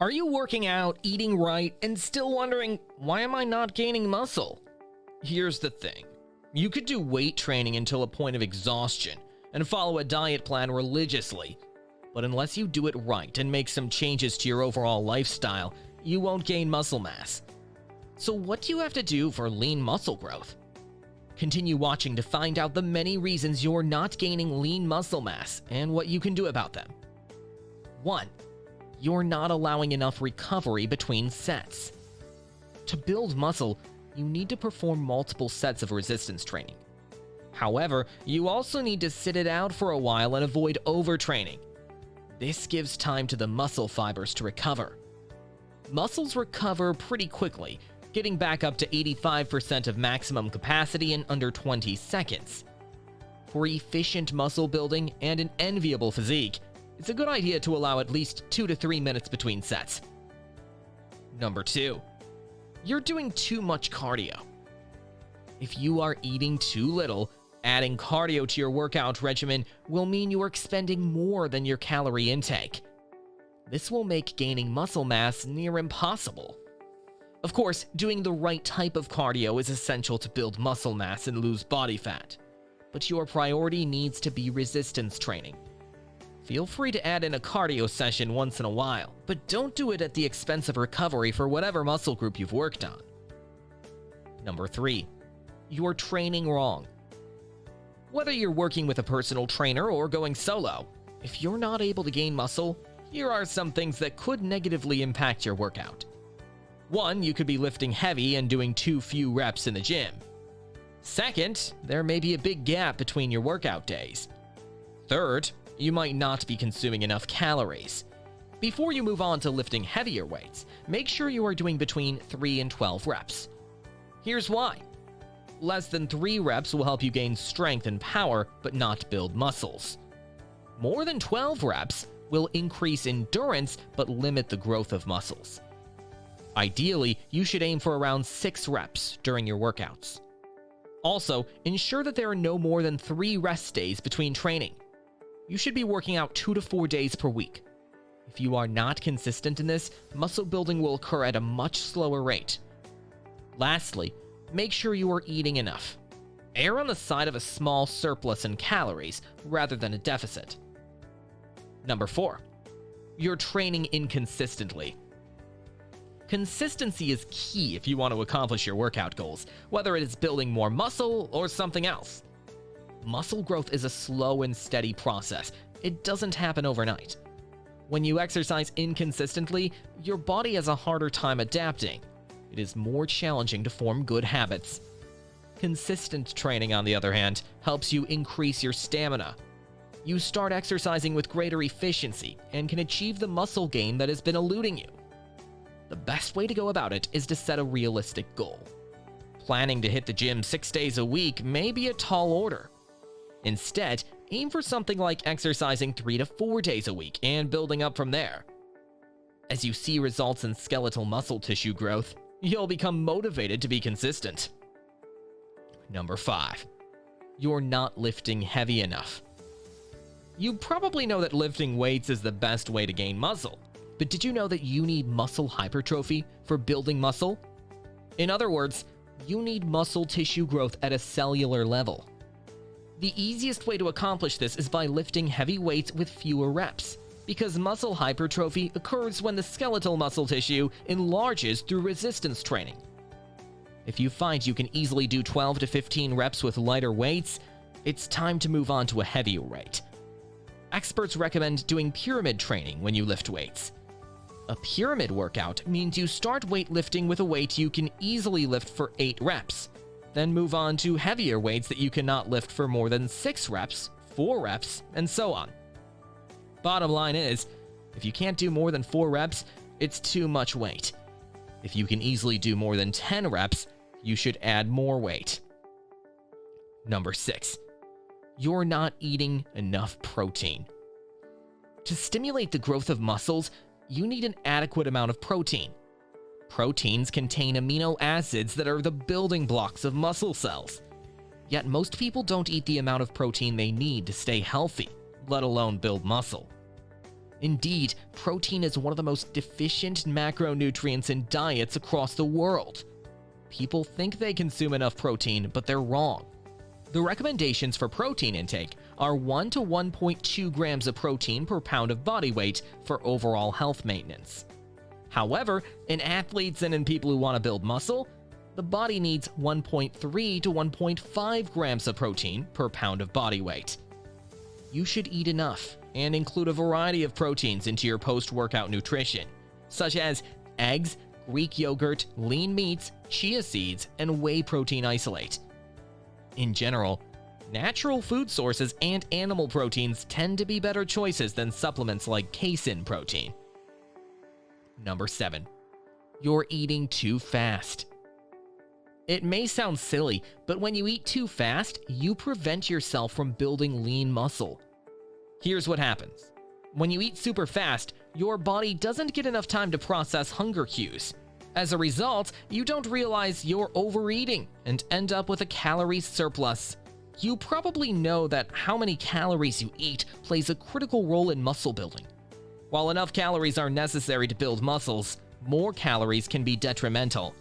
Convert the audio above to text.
Are you working out, eating right, and still wondering, why am I not gaining muscle? Here's the thing. You could do weight training until a point of exhaustion and follow a diet plan religiously, but unless you do it right and make some changes to your overall lifestyle, you won't gain muscle mass. So what do you have to do for lean muscle growth? Continue watching to find out the many reasons you're not gaining lean muscle mass and what you can do about them. 1. You're not allowing enough recovery between sets. To build muscle, you need to perform multiple sets of resistance training. However, you also need to sit it out for a while and avoid overtraining. This gives time to the muscle fibers to recover. Muscles recover pretty quickly, getting back up to 85% of maximum capacity in under 20 seconds. For efficient muscle building and an enviable physique, it's a good idea to allow at least 2 to 3 minutes between sets. Number 2. You're doing too much cardio. If you are eating too little, adding cardio to your workout regimen will mean you are expending more than your calorie intake. This will make gaining muscle mass near impossible. Of course, doing the right type of cardio is essential to build muscle mass and lose body fat, but your priority needs to be resistance training. Feel free to add in a cardio session once in a while, but don't do it at the expense of recovery for whatever muscle group you've worked on. Number 3. You're training wrong. Whether you're working with a personal trainer or going solo, if you're not able to gain muscle, here are some things that could negatively impact your workout. 1. You could be lifting heavy and doing too few reps in the gym. 2nd, there may be a big gap between your workout days. 3rd, you might not be consuming enough calories. Before you move on to lifting heavier weights, make sure you are doing between 3 and 12 reps. Here's why. Less than 3 reps will help you gain strength and power, but not build muscles. More than 12 reps will increase endurance, but limit the growth of muscles. Ideally, you should aim for around 6 reps during your workouts. Also, ensure that there are no more than 3 rest days between training. You should be working out 2 to 4 days per week. If you are not consistent in this, muscle building will occur at a much slower rate. Lastly, make sure you are eating enough. Err on the side of a small surplus in calories rather than a deficit. Number 4. You're training inconsistently. Consistency is key if you want to accomplish your workout goals, whether it is building more muscle or something else. Muscle growth is a slow and steady process. It doesn't happen overnight. When you exercise inconsistently, your body has a harder time adapting. It is more challenging to form good habits. Consistent training, on the other hand, helps you increase your stamina. You start exercising with greater efficiency and can achieve the muscle gain that has been eluding you. The best way to go about it is to set a realistic goal. Planning to hit the gym 6 days a week may be a tall order. Instead, aim for something like exercising 3 to 4 days a week and building up from there. As you see results in skeletal muscle tissue growth, you'll become motivated to be consistent. Number 5. You're not lifting heavy enough. You probably know that lifting weights is the best way to gain muscle, but did you know that you need muscle hypertrophy for building muscle? In other words, you need muscle tissue growth at a cellular level. The easiest way to accomplish this is by lifting heavy weights with fewer reps, because muscle hypertrophy occurs when the skeletal muscle tissue enlarges through resistance training. If you find you can easily do 12 to 15 reps with lighter weights, it's time to move on to a heavier weight. Experts recommend doing pyramid training when you lift weights. A pyramid workout means you start weightlifting with a weight you can easily lift for 8 reps. Then move on to heavier weights that you cannot lift for more than 6 reps, 4 reps, and so on. Bottom line is, if you can't do more than 4 reps, it's too much weight. If you can easily do more than 10 reps, you should add more weight. Number 6. You're not eating enough protein. To stimulate the growth of muscles, you need an adequate amount of protein. Proteins contain amino acids that are the building blocks of muscle cells. Yet most people don't eat the amount of protein they need to stay healthy, let alone build muscle. Indeed, protein is one of the most deficient macronutrients in diets across the world. People think they consume enough protein, but they're wrong. The recommendations for protein intake are 1 to 1.2 grams of protein per pound of body weight for overall health maintenance. However, in athletes and in people who want to build muscle, the body needs 1.3 to 1.5 grams of protein per pound of body weight. You should eat enough and include a variety of proteins into your post-workout nutrition, such as eggs, Greek yogurt, lean meats, chia seeds, and whey protein isolate. In general, natural food sources and animal proteins tend to be better choices than supplements like casein protein. Number 7. You're eating too fast. It may sound silly, but when you eat too fast, you prevent yourself from building lean muscle. Here's what happens. When you eat super fast, your body doesn't get enough time to process hunger cues. As a result, you don't realize you're overeating and end up with a calorie surplus. You probably know that how many calories you eat plays a critical role in muscle building. While enough calories are necessary to build muscles, more calories can be detrimental,